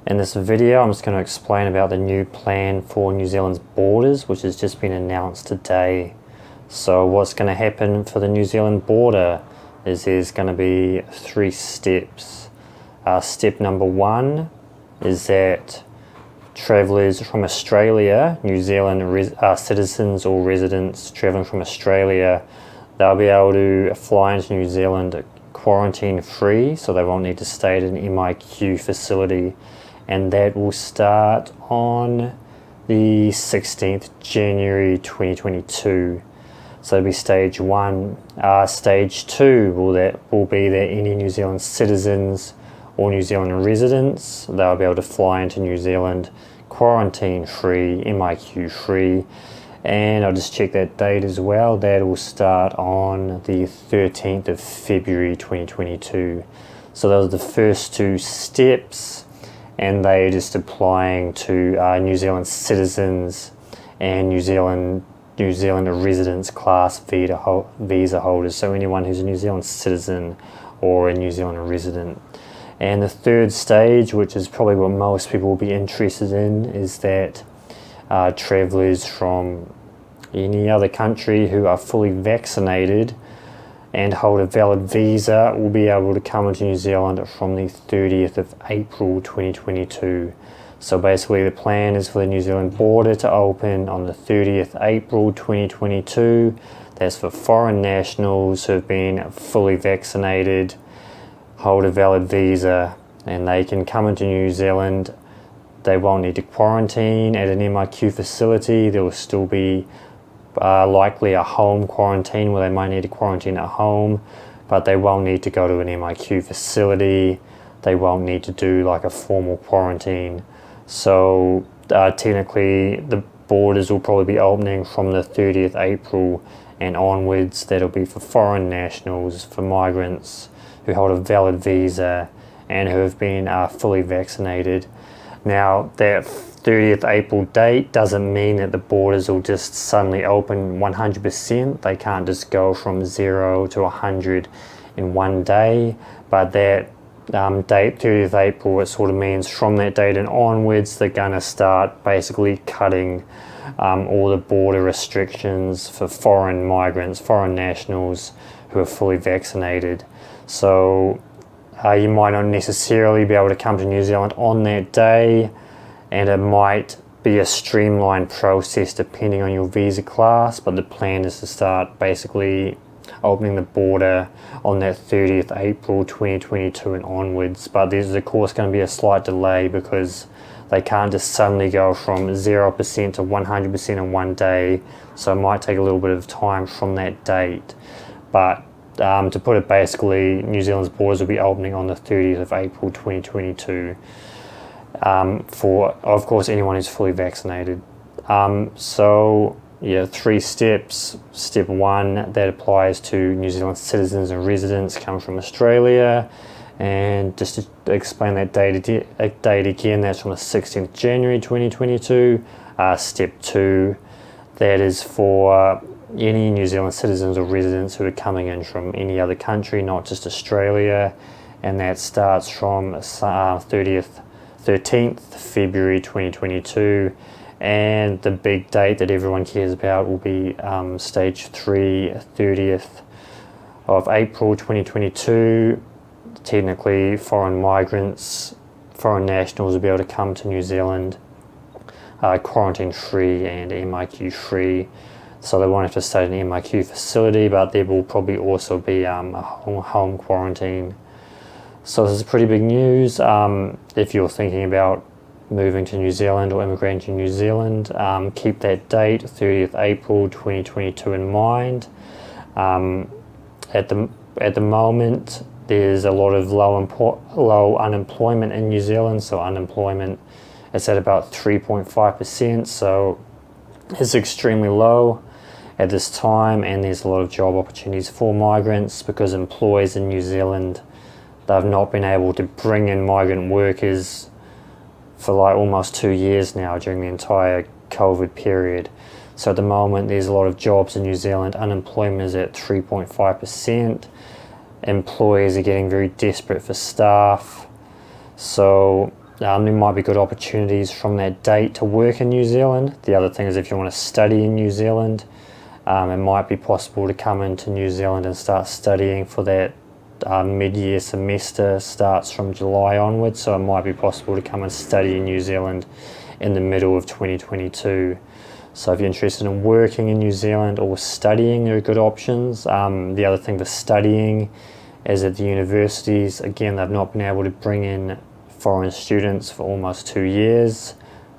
In this video, I'm just going to explain about the new plan for New Zealand's borders, which has just been announced today. So what's going to happen for the New Zealand border is there's going to be 3 steps. Step number 1 is that travellers from Australia, New Zealand citizens or residents travelling from Australia, they'll be able to fly into New Zealand quarantine free, so they won't need to stay at an MIQ facility. And that will start on the 16th January 2022. So that'll be stage 1. Stage 2 will be that any New Zealand citizens or New Zealand residents, they'll be able to fly into New Zealand quarantine free, MIQ free. And I'll just check that date as well. That will start on the 13th of February 2022. So those are the first 2 steps, and they're just applying to New Zealand citizens and New Zealand residents class visa holders. So anyone who's a New Zealand citizen or a New Zealand resident. And the 3rd stage, which is probably what most people will be interested in, is that travellers from any other country who are fully vaccinated and hold a valid visa will be able to come into New Zealand from the 30th of April 2022. So basically the plan is for the New Zealand border to open on the 30th April 2022. That's for foreign nationals who have been fully vaccinated, hold a valid visa, and they can come into New Zealand. They won't need to quarantine at an MIQ facility. There will still be likely a home quarantine where they might need to quarantine at home, but they won't need to go to an MIQ facility. They won't need to do like a formal quarantine. So technically the borders will probably be opening from the 30th April and onwards. That'll be for foreign nationals, for migrants who hold a valid visa and who have been fully vaccinated. Now, that 30th April date doesn't mean that the borders will just suddenly open 100%. They can't just go from 0 to 100 in one day. But that date, 30th April, it sort of means from that date and onwards, they're going to start basically cutting all the border restrictions for foreign migrants, foreign nationals who are fully vaccinated. So you might not necessarily be able to come to New Zealand on that day, and it might be a streamlined process depending on your visa class, but the plan is to start basically opening the border on that 30th April 2022 and onwards. But there's of course going to be a slight delay because they can't just suddenly go from 0% to 100% in one day, so it might take a little bit of time from that date. But to put it basically, New Zealand's borders will be opening on the 30th of April 2022 for, of course, anyone who's fully vaccinated. So, yeah, 3 steps. Step 1, that applies to New Zealand citizens and residents coming from Australia. And just to explain that date again, that's from the 16th January 2022. Step 2, that is for any New Zealand citizens or residents who are coming in from any other country, not just Australia, and that starts from 13th February 2022. And the big date that everyone cares about will be stage 3, 30th of April 2022. Technically, foreign migrants, foreign nationals will be able to come to New Zealand quarantine free and MIQ free. So they won't have to stay in an MIQ facility, but there will probably also be a home quarantine. So this is pretty big news. If you're thinking about moving to New Zealand or immigrating to New Zealand, keep that date, 30th April 2022 in mind. At the moment, there's a lot of low unemployment in New Zealand, so unemployment is at about 3.5%, so it's extremely low at this time, and there's a lot of job opportunities for migrants because employers in New Zealand, they've not been able to bring in migrant workers for like almost 2 years now during the entire COVID period. So at the moment there's a lot of jobs in New Zealand. Unemployment is at 3.5%. Employers are getting very desperate for staff. So there might be good opportunities from that date to work in New Zealand. The other thing is if you want to study in New Zealand, it might be possible to come into New Zealand and start studying for that mid-year semester. Starts from July onwards, so it might be possible to come and study in New Zealand in the middle of 2022. So if you're interested in working in New Zealand or studying, there are good options. The other thing for studying is at the universities, again, they've not been able to bring in foreign students for almost 2 years.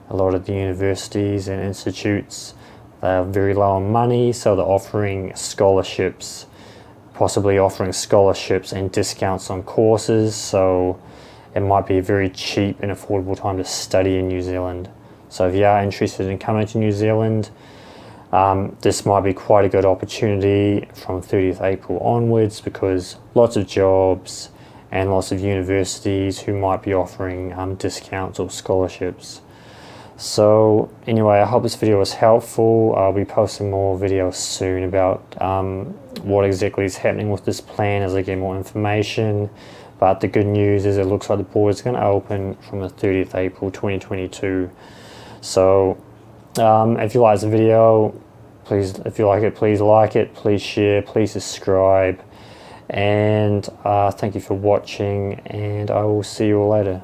A lot of the universities and institutes, they are very low on money, so they're offering scholarships, possibly offering scholarships and discounts on courses, so it might be a very cheap and affordable time to study in New Zealand. So if you are interested in coming to New Zealand, this might be quite a good opportunity from 30th April onwards, because lots of jobs and lots of universities who might be offering discounts or scholarships. So anyway, I hope this video was helpful. I'll be posting more videos soon about what exactly is happening with this plan as I get more information. But the good news is it looks like the border is going to open from the 30th April 2022. So if you like the video, please, if you like it, please share, please subscribe, and thank you for watching, and I will see you all later.